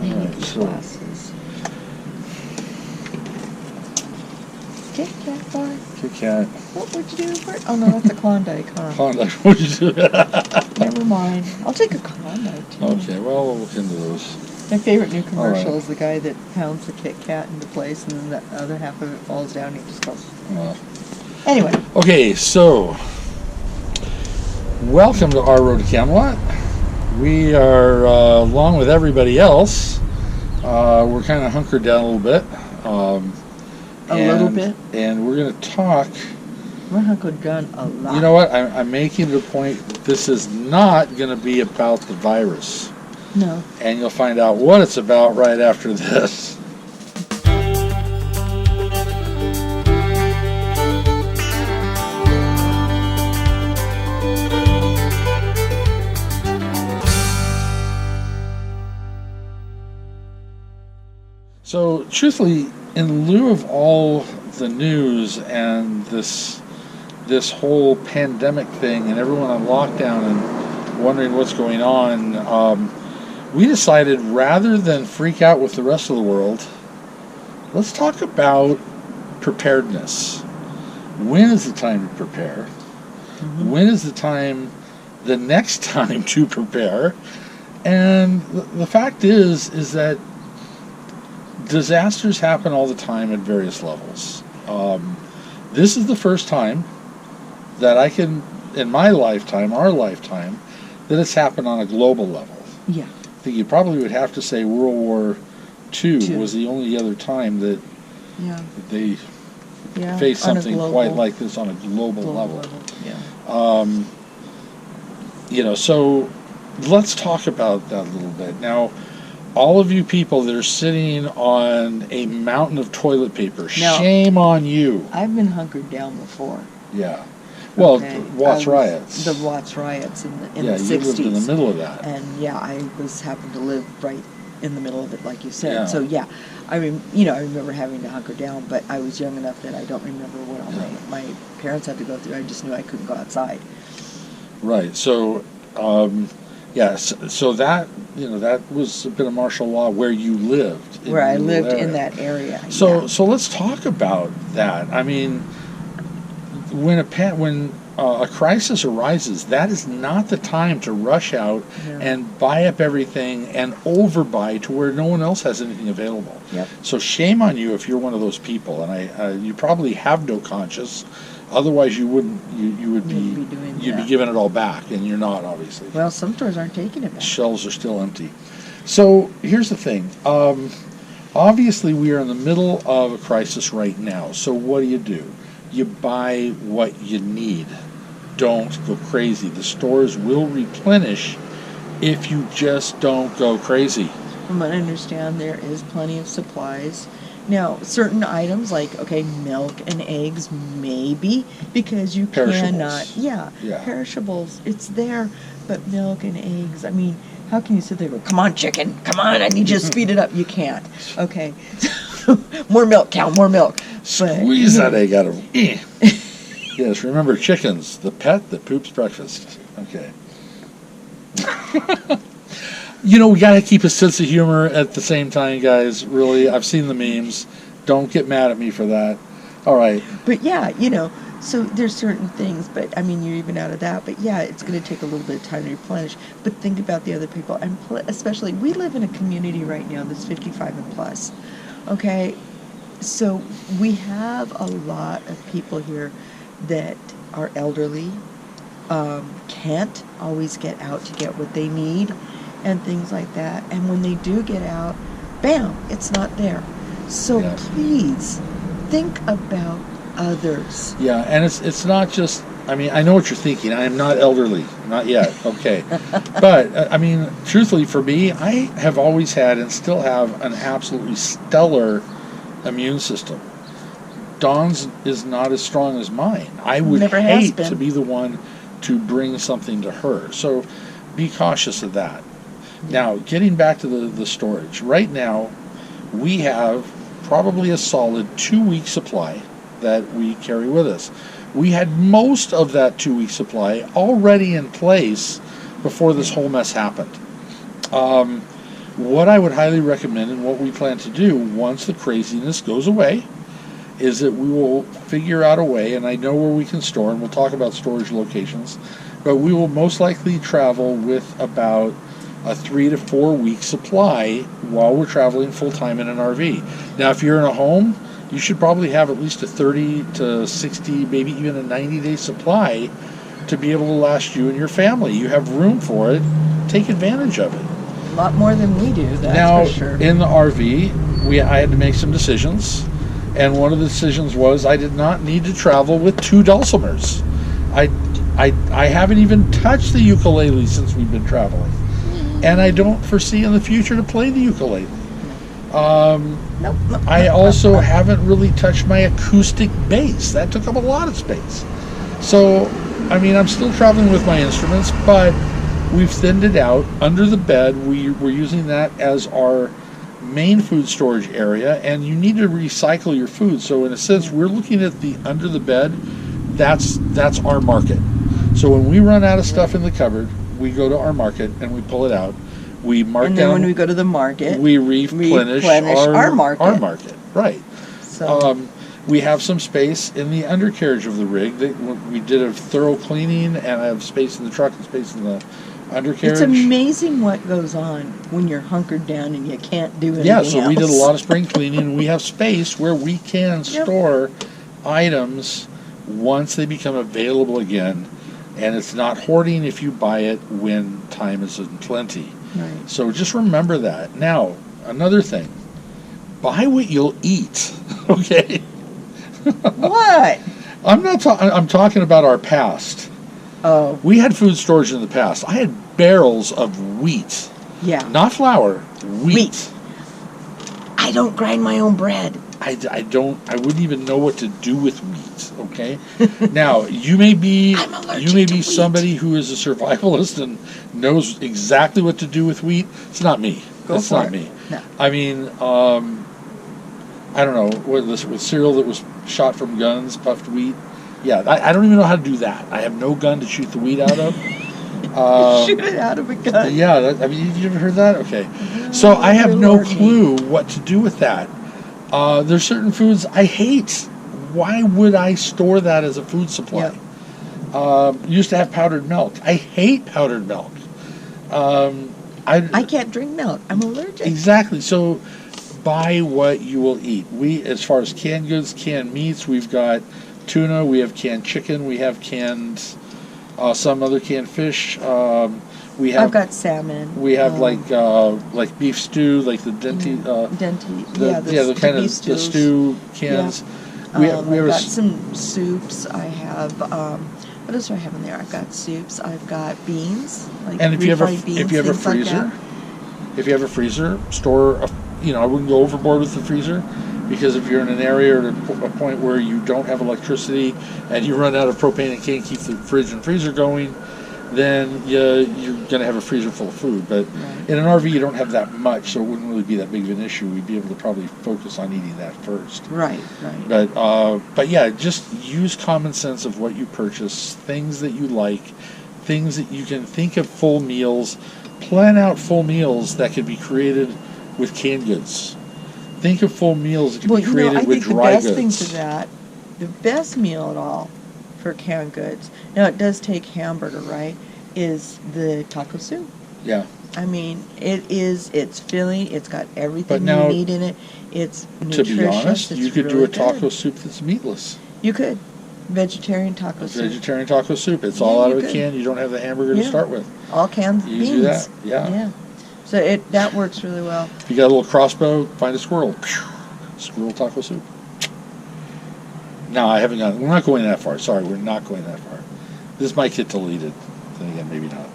Alright, so Glasses. Kit Kat bar. Kit Kat. What would you do for it? Oh no, that's a Klondike, huh? Klondike. What'd you do? Never mind. I'll take a Klondike too. Okay, well, we'll look into those. My favorite new commercial Alright. is the guy that pounds the Kit Kat into place and then the other half of it falls down and he just goes. Anyway. Okay, so welcome to Our Road to Camelot. We are, along with everybody else, we're kind of hunkered down a little bit. A little bit? And we're going to talk. We're hunkered down a lot. You know what? I'm making the point that this is not going to be about the virus. No. And you'll find out what it's about right after this. So, truthfully, in lieu of all the news and this whole pandemic thing and everyone on lockdown and wondering what's going on, we decided rather than freak out with the rest of the world, let's talk about preparedness. When is the time to prepare? Mm-hmm. When is the next time to prepare? And the fact is that disasters happen all the time at various levels. This is the first time that I can, in my lifetime, our lifetime, that it's happened on a global level. Yeah. I think you probably would have to say World War II was the only other time that they faced something quite like this on a global level. Yeah. So let's talk about that a little bit. Now, all of you people that are sitting on a mountain of toilet paper, shame on you. I've been hunkered down before. Yeah. Well, Watts riots. The Watts riots in the 60s. Yeah, you lived in the middle of that. And I happened to live right in the middle of it, like you said. Yeah. So I remember having to hunker down, but I was young enough that I don't remember what all my parents had to go through. I just knew I couldn't go outside. Right. So, so that that was a bit of martial law where you lived. Where I lived in that area. So let's talk about that. I mean, when a crisis arises, that is not the time to rush out and buy up everything and overbuy to where no one else has anything available. Yep. So shame on you if you're one of those people, and you probably have no conscience. Otherwise, you wouldn't. You would be giving it all back, and you're not, obviously. Well, some stores aren't taking it back. Shelves are still empty. So here's the thing. Obviously, we are in the middle of a crisis right now. So what do? You buy what you need. Don't go crazy. The stores will replenish if you just don't go crazy. From what I understand, there is plenty of supplies. Now, certain items like, milk and eggs, maybe, because you perishables. cannot, perishables, it's there, but milk and eggs, I mean, how can you sit there and go, come on, chicken, come on, I need you to speed it up? You can't. Okay. More milk, cow, more milk. Squeeze that egg out of it. Yes, remember chickens, the pet that poops breakfast. Okay. We got to keep a sense of humor at the same time, guys. Really, I've seen the memes. Don't get mad at me for that. All right. But so there's certain things, but I mean, you're even out of that. But it's going to take a little bit of time to replenish. But think about the other people, and especially we live in a community right now that's 55 and plus. Okay, so we have a lot of people here that are elderly, can't always get out to get what they need, and things like that. And when they do get out, bam, it's not there. So please think about others. Yeah, and it's not just, I mean, I know what you're thinking. I am not elderly. Not yet. Okay. But, I mean, truthfully for me, I have always had and still have an absolutely stellar immune system. Dawn's is not as strong as mine. I would hate to be the one to bring something to her. So be cautious of that. Now, getting back to the storage. Right now, we have probably a solid 2-week supply that we carry with us. We had most of that 2-week supply already in place before this whole mess happened. what I would highly recommend and what we plan to do once the craziness goes away is that we will figure out a way, and I know where we can store, and we'll talk about storage locations, but we will most likely travel with about a 3 to 4 week supply while we're traveling full time in an RV. Now, if you're in a home, you should probably have at least a 30 to 60, maybe even a 90-day supply to be able to last you and your family. You have room for it. Take advantage of it. A lot more than we do, that's Now, for sure. in the RV, I had to make some decisions, and one of the decisions was I did not need to travel with 2 dulcimers. I haven't even touched the ukulele since we've been traveling, and I don't foresee in the future to play the ukulele. Nope. I also haven't really touched my acoustic bass. That took up a lot of space. So, I mean, I'm still traveling with my instruments, but we've thinned it out. Under the bed, we're using that as our main food storage area, and you need to recycle your food. So in a sense, we're looking at the under the bed. That's our market. So when we run out of stuff in the cupboard, we go to our market and we pull it out. We mark And then down. when we go to the market, we replenish our market. Our market, right. So, We have some space in the undercarriage of the rig. We did a thorough cleaning, and I have space in the truck and space in the undercarriage. it's amazing what goes on when you're hunkered down and you can't do anything Yeah, so we did a else. lot of spring cleaning, and we have space where we can store items once they become available again, and it's not hoarding if you buy it when time is in plenty. Right. So just remember that. Now, another thing, buy what you'll eat, okay? What? I'm talking about our past. Oh, We had food storage in the past. I had barrels of wheat, yeah. not flour, wheat. I don't grind my own bread. I wouldn't even know what to do with wheat, okay? Now, you may be I'm allergic to wheat. somebody who is a survivalist and knows exactly what to do with wheat. It's not me. It's not me. No. I mean, I don't know, with cereal that was shot from guns, puffed wheat. Yeah, I don't even know how to do that. I have no gun to shoot the wheat out of. Shoot it out of a gun. Yeah, I mean, you ever heard that? Okay. So I have no clue what to do with that. There's certain foods I hate. Why would I store that as a food supply? Used to have powdered milk. I hate powdered milk. I can't drink milk. I'm allergic. Exactly. So buy what you will eat. As far as canned goods, canned meats, we've got tuna, we have canned chicken, we have canned some other canned fish. I've got salmon. We have like beef stew, like the the kind of beef stews. the stew cans. Yeah. I've got some soups. I have what else do I have in there? I've got soups. I've got beans. And if you have a things like freezer, that. if you have a freezer, store I wouldn't go overboard with the freezer, because if you're in an area or at a point where you don't have electricity and you run out of propane and can't keep the fridge and freezer going, then you're going to have a freezer full of food. But in an RV, you don't have that much, so it wouldn't really be that big of an issue. We'd be able to probably focus on eating that first. Right. But yeah, just use common sense of what you purchase, things that you like, things that you can think of full meals. Plan out full meals that could be created with canned goods. Think of full meals that can be created with dry goods. I think the best thing to that, the best meal at all for canned goods, now it does take hamburger, right, is the taco soup. Yeah. I mean, it's filling, it's got everything now, you need in it, it's nutritious. To be honest, it's you could really do a taco good. soup that's meatless. You could. Vegetarian taco soup. Vegetarian taco soup. It's all out of a can. You don't have the hamburger to start with. All canned You beans. do that. Yeah. So that works really well. If you got a little crossbow, find a squirrel. Squirrel taco soup. No, I haven't gone. We're not going that far. Sorry, we're not going that far. This might get deleted. Then again, maybe not.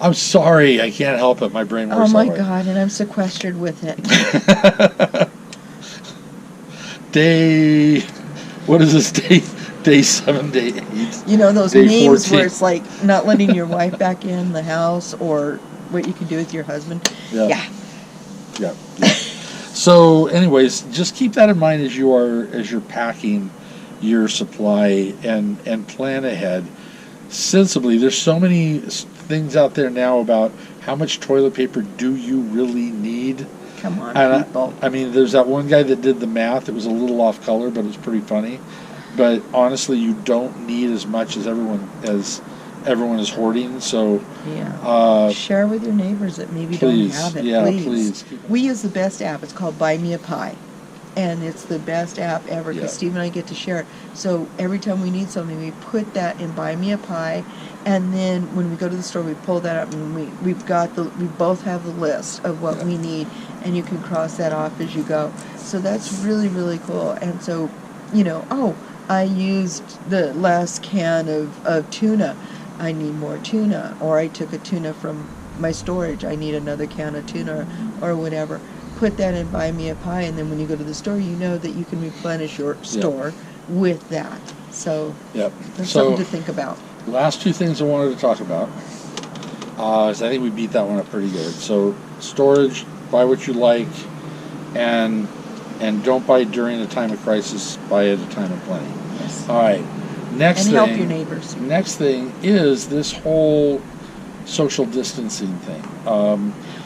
I'm sorry. I can't help it. My brain works Oh my that way. God, and I'm sequestered with it. What is this day? Day 7, day 8. You know those Day memes 14. where it's like not letting your wife back in the house, or what you can do with your husband. Yeah. So, anyways, just keep that in mind as you're packing your supply and plan ahead sensibly. There's so many things out there now about how much toilet paper do you really need? Come on, And people. I mean, there's that one guy that did the math. It was a little off color, but it was pretty funny. But honestly, you don't need as much as everyone is hoarding. So Yeah. Share with your neighbors that maybe please, don't have it. yeah, Please. please. We use the best app. It's called Buy Me a Pie. And it's the best app ever because Yeah. Steve and I get to share it. So every time we need something, we put that in Buy Me a Pie. And then when we go to the store, we pull that up and we both have the list of what we need. And you can cross that off as you go. So that's really, really cool. And so, I used the last can of tuna. I need more tuna. Or I took a tuna from my storage. I need another can of tuna or whatever. Put that in Buy Me a Pie, and then when you go to the store, you know that you can replenish your store with that. So there's something to think about. Last two things I wanted to talk about. So I think we beat that one up pretty good. So storage, buy what you like, and don't buy during a time of crisis. Buy at a time of plenty. Yes. All right. Next and thing. help your neighbors. Next thing is this whole social distancing thing.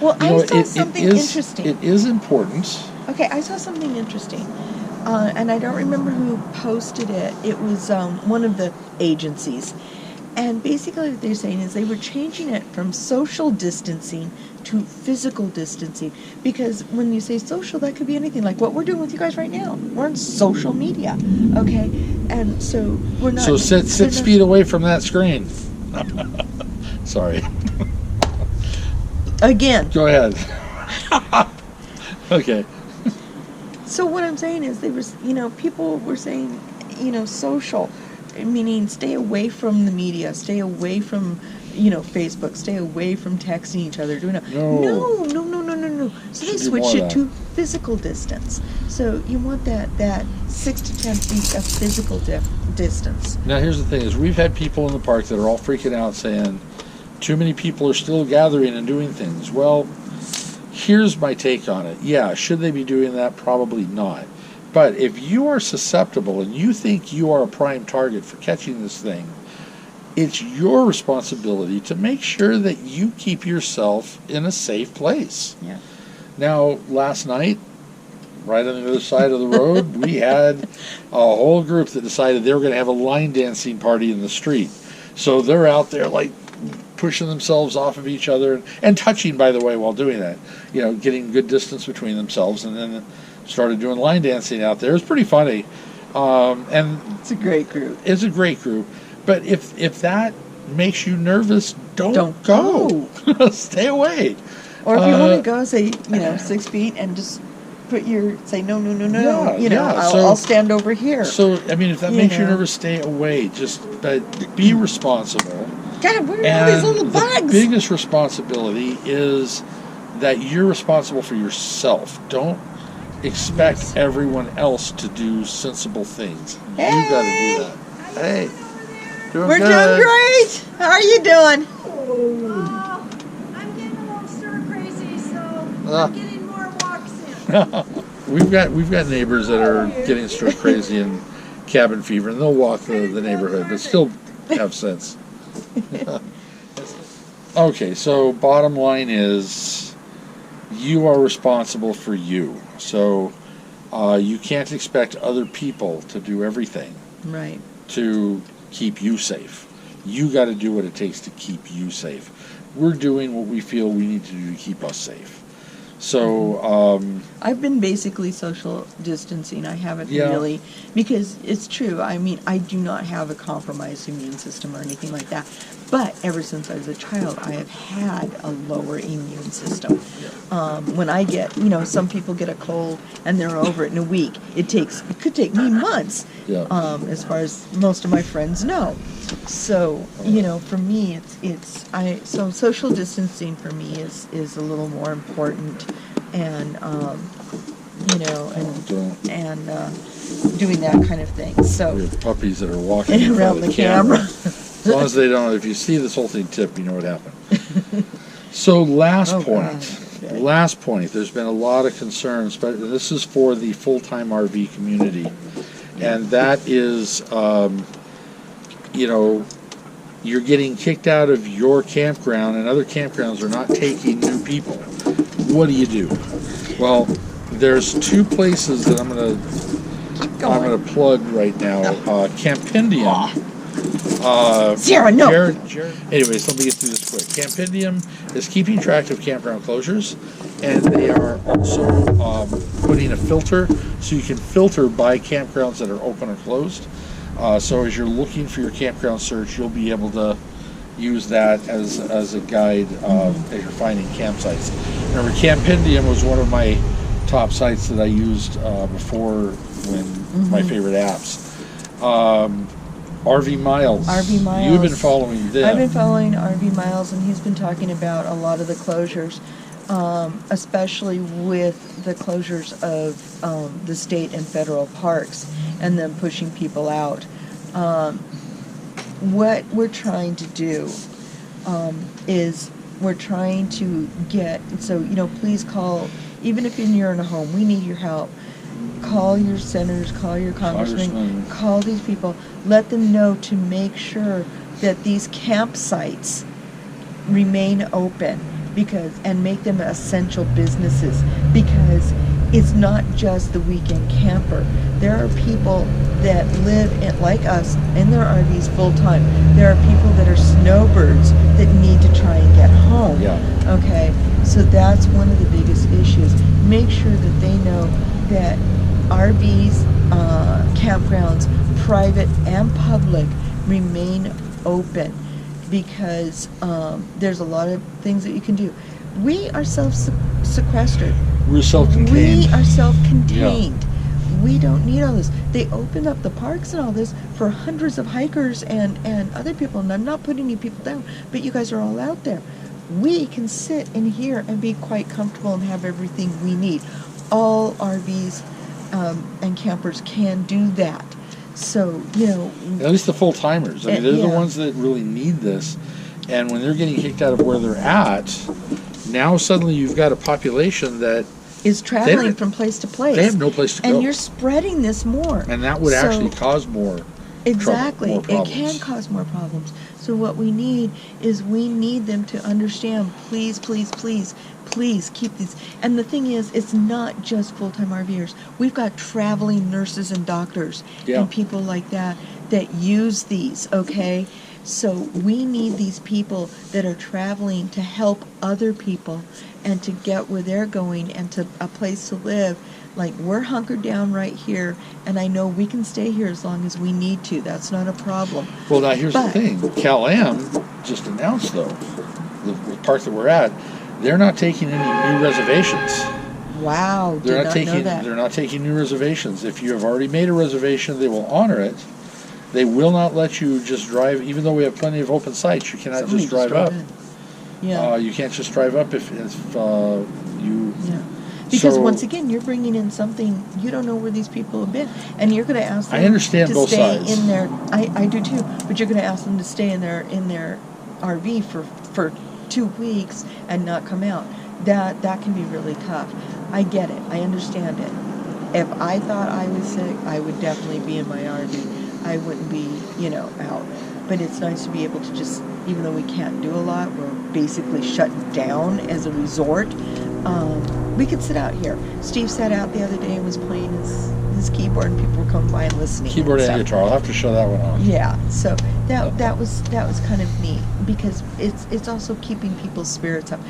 Well, I saw something interesting. It is important. Okay, I saw something interesting. And I don't remember who posted it. It was one of the agencies. And basically what they're saying is they were changing it from social distancing to physical distancing. Because when you say social, that could be anything. Like what we're doing with you guys right now. We're on social media. Okay? And so we're not... So sit 6 feet away from that screen. Sorry. Again. Go ahead. Okay. So what I'm saying is people were saying, social, meaning stay away from the media, stay away from, Facebook, stay away from texting each other. No. So they switched it to physical distance. So you want that 6 to 10 feet of physical distance. Now here's the thing is we've had people in the park that are all freaking out saying too many people are still gathering and doing things. Well, here's my take on it. Yeah, should they be doing that? Probably not. But if you are susceptible and you think you are a prime target for catching this thing, it's your responsibility to make sure that you keep yourself in a safe place. Yeah. Now, last night, right on the other side of the road, we had a whole group that decided they were going to have a line dancing party in the street. So they're out there like pushing themselves off of each other and touching, by the way, while doing that. Getting good distance between themselves, and then started doing line dancing out there. It was pretty funny. And it's a great group. It's a great group. But if that makes you nervous, don't go. Stay away. Or if you want to go, say 6 feet and just say no. I'll stand over here. So I mean, if that makes you nervous, stay away. Just be responsible. God, where are all these little bugs? The biggest responsibility is that you're responsible for yourself. Don't expect everyone else to do sensible things. Hey. You got to do that. Hey, we're doing great. How are you doing? I'm getting a little stir crazy, so I'm getting more walks in. We've got neighbors that are getting stir crazy and cabin fever, and they'll walk the neighborhood, but still have sense. Okay, so bottom line is you are responsible for you. So you can't expect other people to do everything right to keep you safe. You got to do what it takes to keep you safe. We're doing what we feel we need to do to keep us safe. So I've been basically social distancing. I haven't really, because it's true. I mean, I do not have a compromised immune system or anything like that. But ever since I was a child, I have had a lower immune system. When I get, some people get a cold and they're over it in a week. It could take me months, as far as most of my friends know. So, for me, so social distancing for me is a little more important, and doing that kind of thing. So we have puppies that are walking around the camera. As long as they don't, if you see this whole thing tip, you know what happened. So last point, there's been a lot of concerns, but this is for the full-time RV community, and that is, you're getting kicked out of your campground and other campgrounds are not taking new people. What do? Well, there's two places that I'm gonna plug right now. Campendium. Sarah, no. Jared. Anyways, let me get through this quick. Campendium is keeping track of campground closures, and they are also putting a filter so you can filter by campgrounds that are open or closed. So as you're looking for your campground search, you'll be able to use that as a guide as you're finding campsites. Remember, Campendium was one of my top sites that I used before when my favorite apps. RV Miles. RV Miles. You've been following them. I've been following RV Miles, and he's been talking about a lot of the closures, especially with the closures of the state and federal parks and them pushing people out. What we're trying to do is we're trying to get, so, please call, even if you're in a home, we need your help. Call your senators, call your congressmen, call these people, let them know to make sure that these campsites remain open and make them essential businesses, because it's not just the weekend camper. There are people that live like us in their RVs full time. There are people that are snowbirds that need to try and get home. Yeah. Okay, so that's one of the biggest issues. Make sure that they know that RVs, campgrounds, private and public, remain open, because there's a lot of things that you can do. We are self-sequestered. We're self-contained. We are self-contained. Yeah. We don't need all this. They open up the parks and all this for hundreds of hikers and other people, and I'm not putting any people down, but you guys are all out there. We can sit in here and be quite comfortable and have everything we need. All RVs and campers can do that. So, at least the full-timers. I mean, they're the ones that really need this. And when they're getting kicked out of where they're at, now suddenly you've got a population that is traveling from place to place. They have no place to go. And you're spreading this more. And that would actually cause more Exactly. trouble, more it can cause more problems. So what we need is we need them to understand, please, please, please, please keep these. And the thing is, it's not just full-time RVers. We've got traveling nurses and doctors and people like that use these, okay? So we need these people that are traveling to help other people and to get where they're going and to a place to live. Like, we're hunkered down right here, and I know we can stay here as long as we need to. That's not a problem. Well, now here's the thing. Cal-Am just announced, though, the park that we're at, they're not taking any new reservations. Wow, They're did not know that. They're not taking new reservations. If you have already made a reservation, they will honor it. They will not let you just drive, even though we have plenty of open sites. You cannot just drive up. Yeah. You can't just drive up if you. Yeah. Because once again, you're bringing in something you don't know where these people have been, and you're going to ask them to stay in their. I do too, but you're going to ask them to stay in their RV for 2 weeks and not come out. That can be really tough. I get it. I understand it. If I thought I was sick, I would definitely be in my RV. I wouldn't be, out. But it's nice to be able to just, even though we can't do a lot, we're basically shut down as a resort. We could sit out here. Steve sat out the other day and was playing his keyboard, and people were coming by and listening. Keyboard and guitar. I'll have to show that one off. Yeah. So that was kind of neat, because it's also keeping people's spirits up.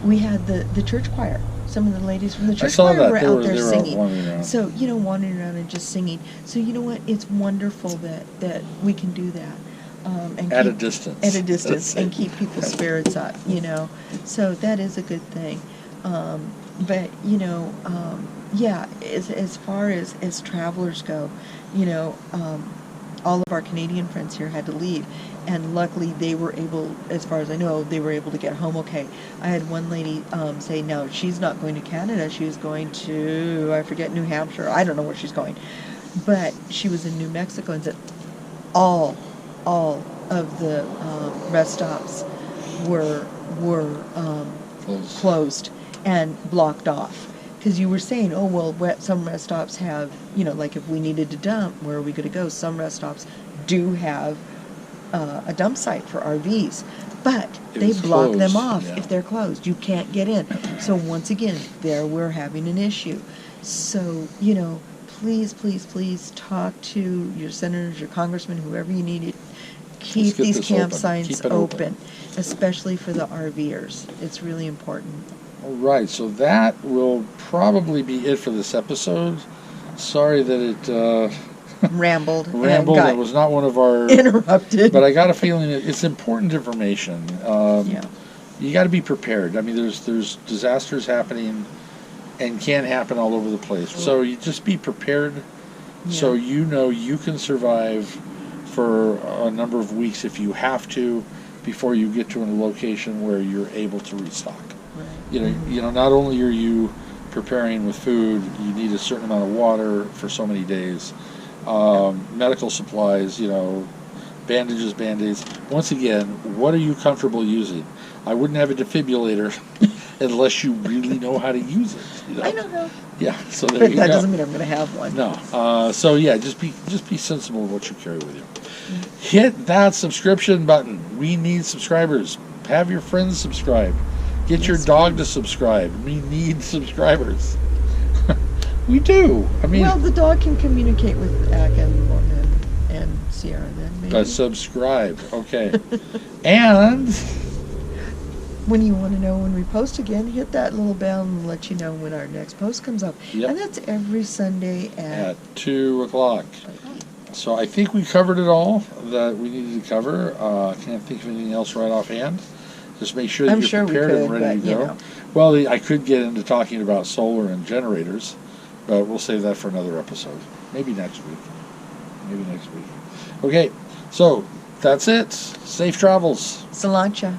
We had the church choir. Some of the ladies from the church choir were out there singing. So, wandering around and just singing. So, you know what? It's wonderful that we can do that. And at a distance. At a distance, and keep people's spirits up, So that is a good thing. But, as far as travelers go, all of our Canadian friends here had to leave. And luckily they were able, as far as I know, they were able to get home okay. I had one lady say, no, she's not going to Canada. She was going to, I forget, New Hampshire. I don't know where she's going. But she was in New Mexico, and said all of the rest stops were closed and blocked off. Because you were saying, some rest stops have, like if we needed to dump, where are we going to go? Some rest stops do have a dump site for RVs, but If they it's block them closed, off yeah. if they're closed. You can't get in. So once again, there we're having an issue. So, please, please, please talk to your senators, your congressmen, whoever you need to keep get these this open. campsites Keep it open. especially for the RVers. It's really important. All right, so that will probably be it for this episode. Sorry that it Rambled. rambled. And It was not one of our... interrupted. But I got a feeling it's important information. Yeah. You got to be prepared. I mean, there's disasters happening and can happen all over the place. So you just be prepared so you can survive for a number of weeks if you have to before you get to a location where you're able to restock. Right. Not only are you preparing with food, you need a certain amount of water for so many days. Medical supplies, bandages, Band-Aids. Once again, what are you comfortable using? I wouldn't have a defibrillator unless you really know how to use it. I don't know. Yeah, so there But you that go. doesn't mean I'm going to have one. No. So yeah, just be sensible of what you carry with you. Hit that subscription button. We need subscribers. Have your friends subscribe. Get your dog to subscribe. We need subscribers. We do. I mean, Well, the dog can communicate with Atka and Sierra then, maybe. subscribe. Okay. And When you want to know when we post again, hit that little bell and let you know when our next post comes up. Yep. And that's every Sunday at 2:00. So I think we covered it all that we needed to cover. I can't think of anything else right offhand. Just make sure that I'm you're sure we prepared and could, ready but, to go. Well, I could get into talking about solar and generators, but we'll save that for another episode. Maybe next week. Okay, so that's it. Safe travels. Cilantro.